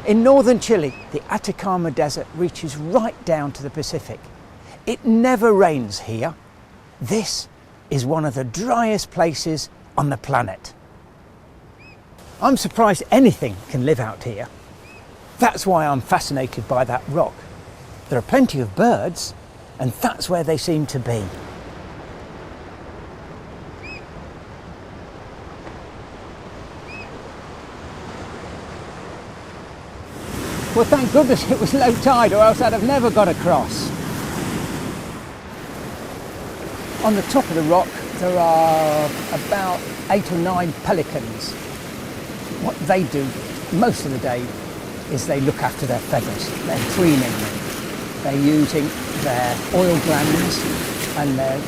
In northern Chile, the Atacama Desert reaches right down to the Pacific. It never rains here. This is one of the driest places on the planet. I'm surprised anything can live out here. That's why I'm fascinated by that rock. There are plenty of birds, and that's where they seem to be. Well, thank goodness it was low tide, or else I'd have never got across. On the top of the rock, there are about 8 or 9 pelicans. What they do most of the day is they look after their feathers. They're preening them. They're using their oil glands and they're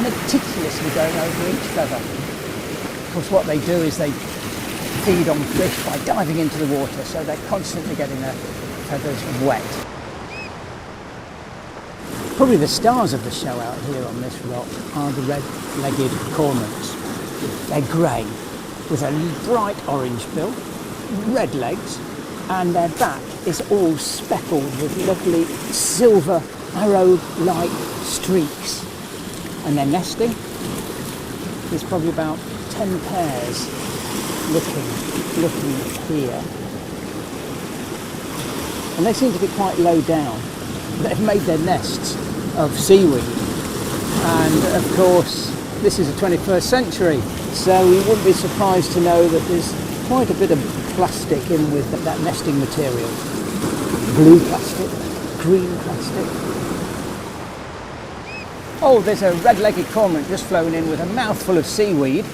meticulously going over each feather. Of course, what they do is they feed on fish by diving into the water, so they're constantly getting their feathers wet. Probably the stars of the show out here on this rock are the red-legged cormorants. They're grey with a bright orange bill, red legs, and their back is all speckled with lovely silver arrow-like streaks. And they're nesting. There's probably about 10 pairs looking here. And they seem to be quite low down. They've made their nests of seaweed. And of course, this is the 21st century, so we wouldn't be surprised to know that there's quite a bit of plastic in with that nesting material. Blue plastic, green plastic. Oh, there's a red-legged cormorant just flown in with a mouthful of seaweed.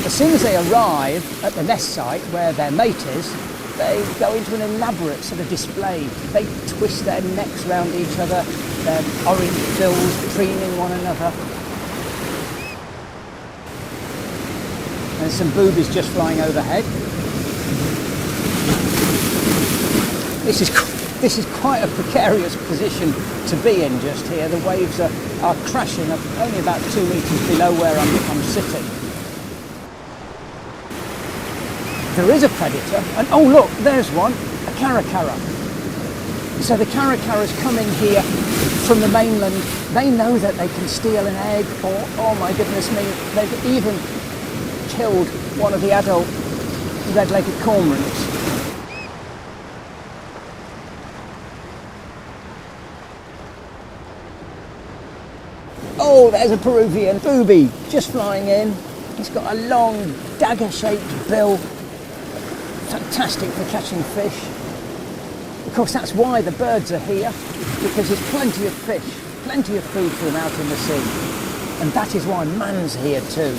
As soon as they arrive at the nest site where their mate is, they go into an elaborate sort of display. They twist their necks round each other, their orange bills preening one another. And some boobies just flying overhead. This is quite a precarious position to be in just here. The waves are crashing up only about 2 metres below where I'm sitting. There is a predator, and oh look, there's one, a Caracara. So the Caracara is coming here from the mainland. They know that they can steal an egg, or, oh my goodness me, they've even killed one of the adult red-legged cormorants. Oh, there's a Peruvian booby just flying in. He's got a long dagger-shaped bill. Fantastic for catching fish. Of course, that's why the birds are here, because there's plenty of fish, plenty of food for them out in the sea. And that is why man's here too.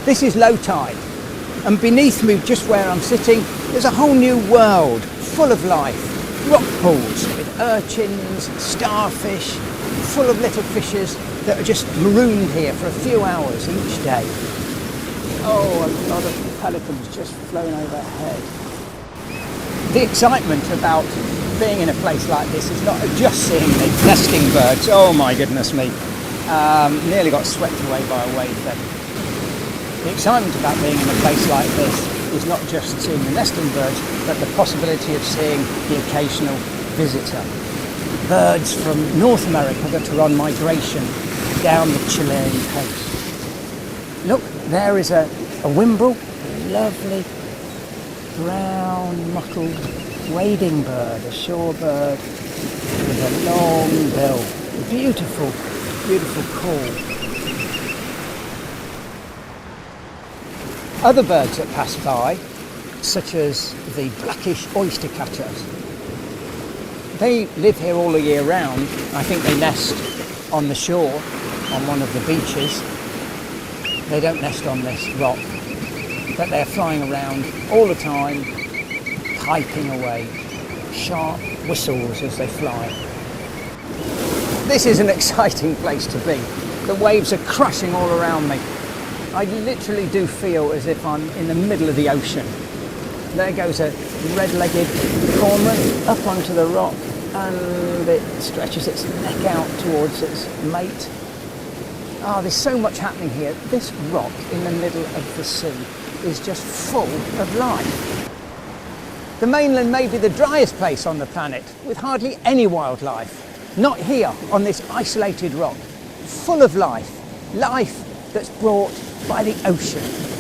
This is low tide, and beneath me, just where I'm sitting, there's a whole new world full of life. Rock pools with urchins, starfish, full of little fishes that are just marooned here for a few hours each day. Oh, a lot of pelicans just flown overhead. The excitement about being in a place like this is not just seeing the nesting birds. Oh my goodness me. Nearly got swept away by a wave then. The excitement about being in a place like this is not just seeing the nesting birds, but the possibility of seeing the occasional visitor. Birds from North America that are on migration down the Chilean coast. Look, there is a wimbrel, a lovely brown mottled wading bird, a shorebird with a long bill. Beautiful, beautiful call. Other birds that pass by, such as the Blackish oyster catchers, they live here all the year round. I think they nest on the shore, on one of the beaches. They don't nest on this rock, but they're flying around all the time, piping away, sharp whistles as they fly. This is an exciting place to be. The waves are crashing all around me. I literally do feel as if I'm in the middle of the ocean. There goes a red-legged cormorant up onto the rock, and it stretches its neck out towards its mate. There's so much happening here. This rock in the middle of the sea is just full of life. The mainland may be the driest place on the planet, with hardly any wildlife. Not here, on this isolated rock. Full of life. Life that's brought by the ocean.